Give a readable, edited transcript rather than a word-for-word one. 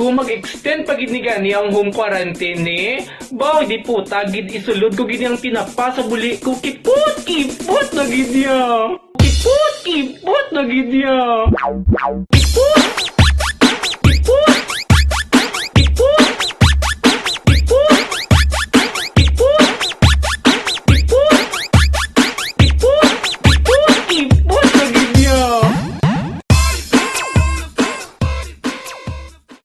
ko mag-extend pag ni gani ang home quarantine eh. Baw, di po, tagid isulod ko gini ang tinapa sa buli ko. Kipot na gid niya. Kipot na gid niya. Kipot.